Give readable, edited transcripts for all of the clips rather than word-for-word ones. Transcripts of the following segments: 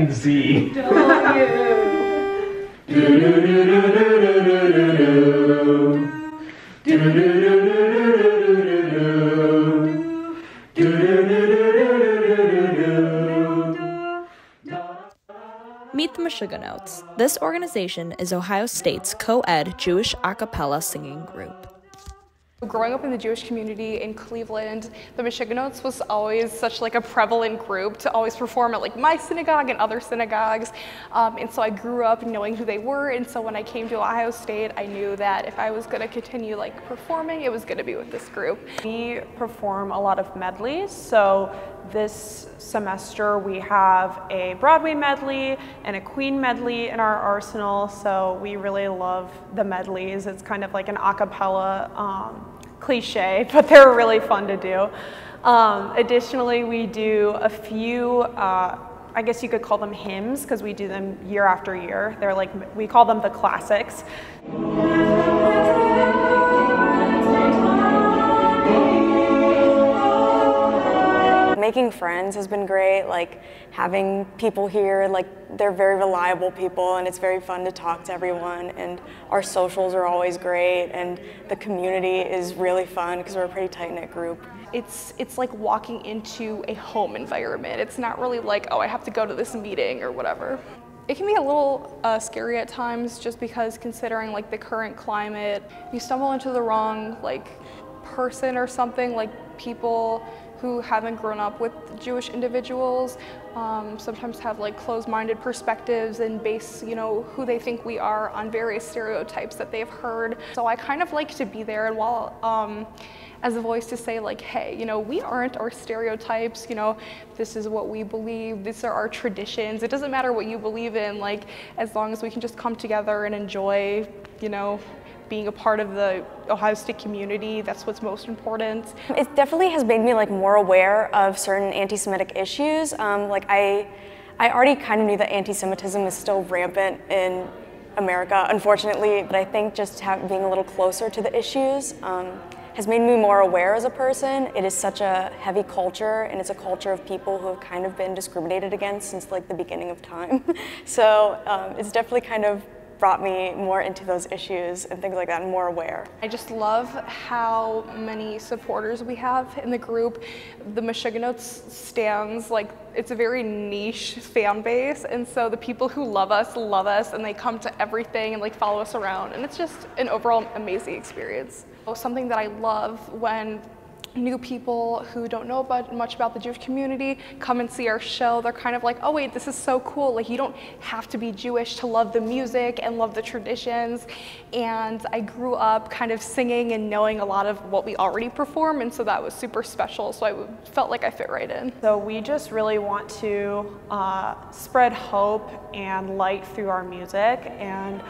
Z. Meet the Meshuganotes. This organization is Ohio State's co-ed Jewish a cappella singing group. Growing up in the Jewish community in Cleveland, the Meshuganotes was always such like a prevalent group to always perform at like my synagogue and other synagogues. And so I grew up knowing who they were, and so when I came to Ohio State, I knew that if I was going to continue like performing, it was going to be with this group. We perform a lot of medleys, so this semester we have a Broadway medley and a Queen medley in our arsenal, so we really love the medleys. It's kind of like an a cappella cliche, but they're really fun to do. Additionally, we do a few, I guess you could call them hymns, because we do them year after year. They're like, we call them the classics. Making friends has been great, like having people here, like they're very reliable people and it's very fun to talk to everyone, and our socials are always great, and the community is really fun because we're a pretty tight-knit group. It's like walking into a home environment. It's not really like, oh, I have to go to this meeting or whatever. It can be a little scary at times, just because considering like the current climate, you stumble into the wrong like person or something, like people who haven't grown up with Jewish individuals sometimes have like closed-minded perspectives and base, you know, who they think we are on various stereotypes that they've heard. So I kind of like to be there, and while as a voice to say like, hey, you know, we aren't our stereotypes, you know, this is what we believe, these are our traditions. It doesn't matter what you believe in, like, as long as we can just come together and enjoy, you know, being a part of the Ohio State community, that's what's most important. It definitely has made me like more aware of certain anti-Semitic issues. Like I already kind of knew that anti-Semitism is still rampant in America, unfortunately, but I think just being a little closer to the issues has made me more aware as a person. It is such a heavy culture, and it's a culture of people who have kind of been discriminated against since like the beginning of time. So it's definitely kind of brought me more into those issues and things like that, and more aware. I just love how many supporters we have in the group. The Meshuganotes stands, like, it's a very niche fan base, and so the people who love us, and they come to everything and like follow us around, and it's just an overall amazing experience. Something that I love when new people who don't know much about the Jewish community come and see our show, they're kind of like, oh wait, this is so cool. Like, you don't have to be Jewish to love the music and love the traditions. And I grew up kind of singing and knowing a lot of what we already perform, and so that was super special. So I felt like I fit right in. So we just really want to spread hope and light through our music, and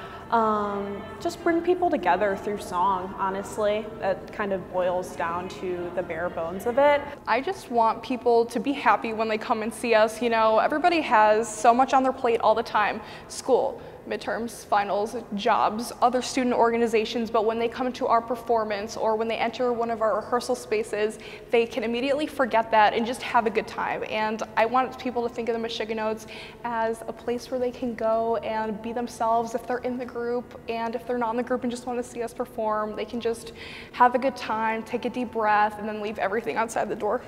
just bring people together through song, honestly. That kind of boils down to the bare bones of it. I just want people to be happy when they come and see us. You know, everybody has so much on their plate all the time. School, midterms, finals, jobs, other student organizations, but when they come to our performance or when they enter one of our rehearsal spaces, they can immediately forget that and just have a good time. And I want people to think of the Meshuganotes as a place where they can go and be themselves if they're in the group, and if they're not in the group and just want to see us perform, they can just have a good time, take a deep breath, and then leave everything outside the door.